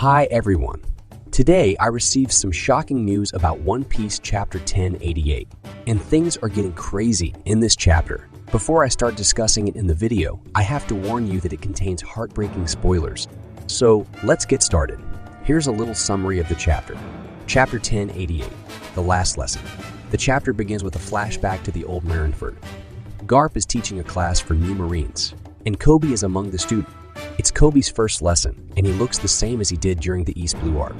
Hi everyone. Today I received some shocking news about One Piece chapter 1088, and things are getting crazy in this chapter. Before I start discussing it in the video, I have to warn you that it contains heartbreaking spoilers. So let's get started. Here's a little summary of the chapter. Chapter 1088, the last lesson. The chapter begins with a flashback to the old Marineford. Garp is teaching a class for new Marines, and Coby is among the students. It's Coby's first lesson, and he looks the same as he did during the East Blue arc.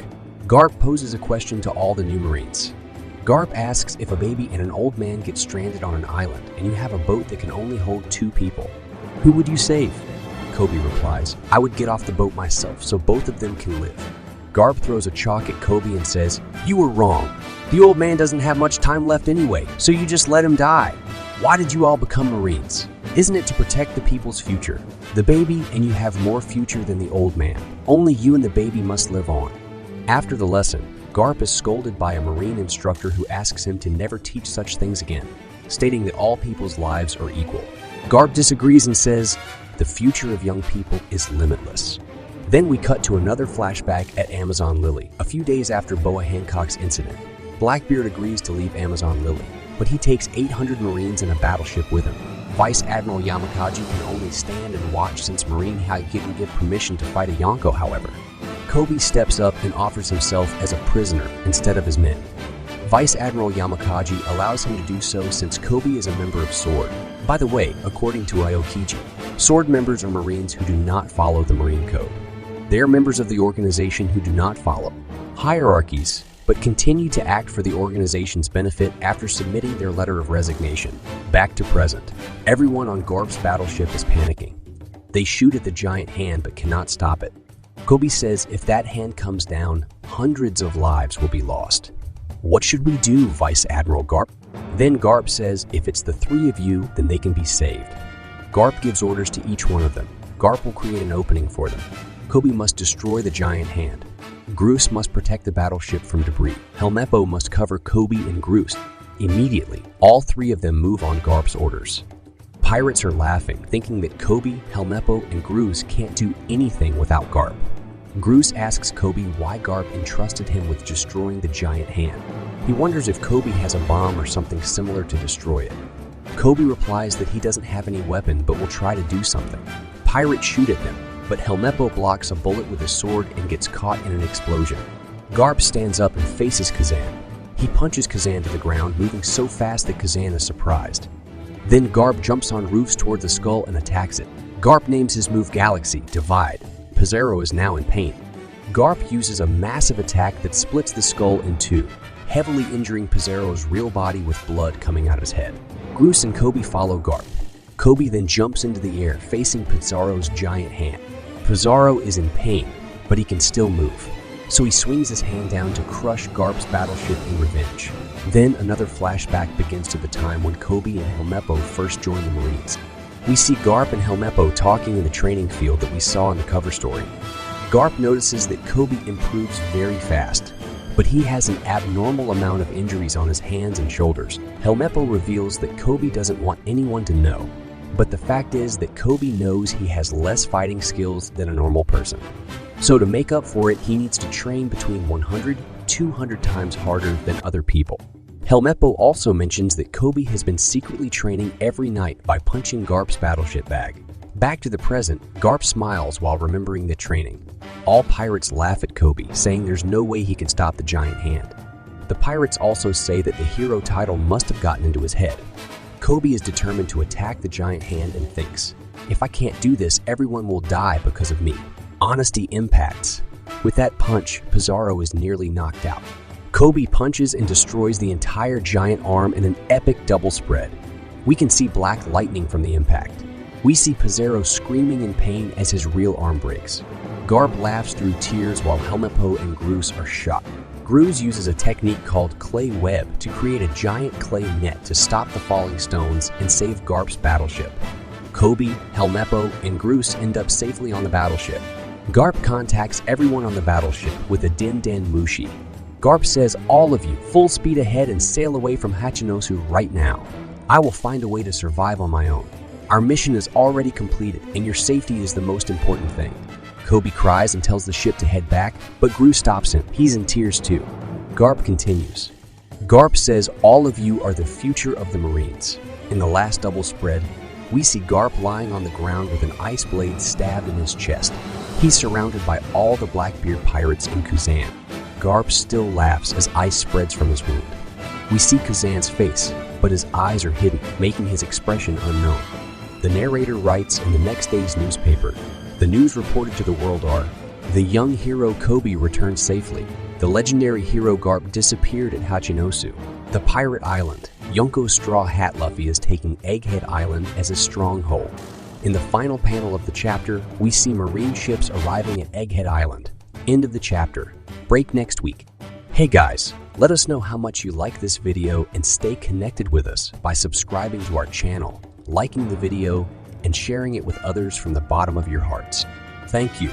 Garp poses a question to all the new Marines. Garp asks if a baby and an old man get stranded on an island and you have a boat that can only hold 2 people. Who would you save? Coby replies, I would get off the boat myself so both of them can live. Garp throws a chalk at Coby and says, You were wrong. The old man doesn't have much time left anyway, so you just let him die. Why did you all become Marines? Isn't it to protect the people's future? The baby and you have more future than the old man. Only you and the baby must live on. After the lesson, Garp is scolded by a Marine instructor who asks him to never teach such things again, stating that all people's lives are equal. Garp disagrees and says, the future of young people is limitless. Then we cut to another flashback at Amazon Lily, a few days after Boa Hancock's incident. Blackbeard agrees to leave Amazon Lily, but he takes 800 Marines in a battleship with him. Vice Admiral Yamakaji can only stand and watch since Marine High didn't give permission to fight a Yonko, however. Coby steps up and offers himself as a prisoner instead of his men. Vice Admiral Yamakaji allows him to do so since Coby is a member of SWORD. By the way, according to Aokiji, SWORD members are Marines who do not follow the Marine Code. They are members of the organization who do not follow hierarchies, but continue to act for the organization's benefit after submitting their letter of resignation. Back to present. Everyone on Garp's battleship is panicking. They shoot at the giant hand but cannot stop it. Coby says if that hand comes down, hundreds of lives will be lost. What should we do, Vice Admiral Garp? Then Garp says if it's the 3 of you, then they can be saved. Garp gives orders to each one of them. Garp will create an opening for them. Coby must destroy the giant hand. Groose must protect the battleship from debris. Helmeppo must cover Coby and Groose. Immediately, all 3 of them move on Garp's orders. Pirates are laughing, thinking that Coby, Helmeppo, and Groose can't do anything without Garp. Groose asks Coby why Garp entrusted him with destroying the giant hand. He wonders if Coby has a bomb or something similar to destroy it. Coby replies that he doesn't have any weapon but will try to do something. Pirates shoot at them, but Helmeppo blocks a bullet with his sword and gets caught in an explosion. Garp stands up and faces Kazan. He punches Kazan to the ground, moving so fast that Kazan is surprised. Then Garp jumps on roofs toward the skull and attacks it. Garp names his move Galaxy, Divide. Pizarro is now in pain. Garp uses a massive attack that splits the skull in 2, heavily injuring Pizarro's real body with blood coming out of his head. Groose and Coby follow Garp. Coby then jumps into the air, facing Pizarro's giant hand. Pizarro is in pain, but he can still move, so he swings his hand down to crush Garp's battleship in revenge. Then another flashback begins to the time when Coby and Helmeppo first joined the Marines. We see Garp and Helmeppo talking in the training field that we saw in the cover story. Garp notices that Coby improves very fast, but he has an abnormal amount of injuries on his hands and shoulders. Helmeppo reveals that Coby doesn't want anyone to know, but the fact is that Coby knows he has less fighting skills than a normal person. So to make up for it, he needs to train between 100 to 200 times harder than other people. Helmeppo also mentions that Coby has been secretly training every night by punching Garp's battleship bag. Back to the present, Garp smiles while remembering the training. All pirates laugh at Coby, saying there's no way he can stop the giant hand. The pirates also say that the hero title must have gotten into his head. Coby is determined to attack the giant hand and thinks, if I can't do this, everyone will die because of me. Honesty impacts. With that punch, Pizarro is nearly knocked out. Coby punches and destroys the entire giant arm in an epic double spread. We can see black lightning from the impact. We see Pizarro screaming in pain as his real arm breaks. Garp laughs through tears while Helmeppo and Groose are shocked. Groose uses a technique called clay web to create a giant clay net to stop the falling stones and save Garp's battleship. Coby, Helmeppo, and Groose end up safely on the battleship. Garp contacts everyone on the battleship with a Den Den Mushi. Garp says, all of you, full speed ahead and sail away from Hachinosu right now. I will find a way to survive on my own. Our mission is already completed and your safety is the most important thing. Coby cries and tells the ship to head back, but Gru stops him. He's in tears too. Garp continues. Garp says all of you are the future of the Marines. In the last double spread, we see Garp lying on the ground with an ice blade stabbed in his chest. He's surrounded by all the Blackbeard pirates in Kazan. Garp still laughs as ice spreads from his wound. We see Kazan's face, but his eyes are hidden, making his expression unknown. The narrator writes in the next day's newspaper, the news reported to the world are, the young hero Coby returned safely. The legendary hero Garp disappeared at Hachinosu. The pirate island, Yonko's Straw Hat Luffy is taking Egghead Island as a stronghold. In the final panel of the chapter, we see Marine ships arriving at Egghead Island. End of the chapter. Break next week. Hey guys, let us know how much you like this video and stay connected with us by subscribing to our channel, liking the video, and sharing it with others from the bottom of your hearts. Thank you.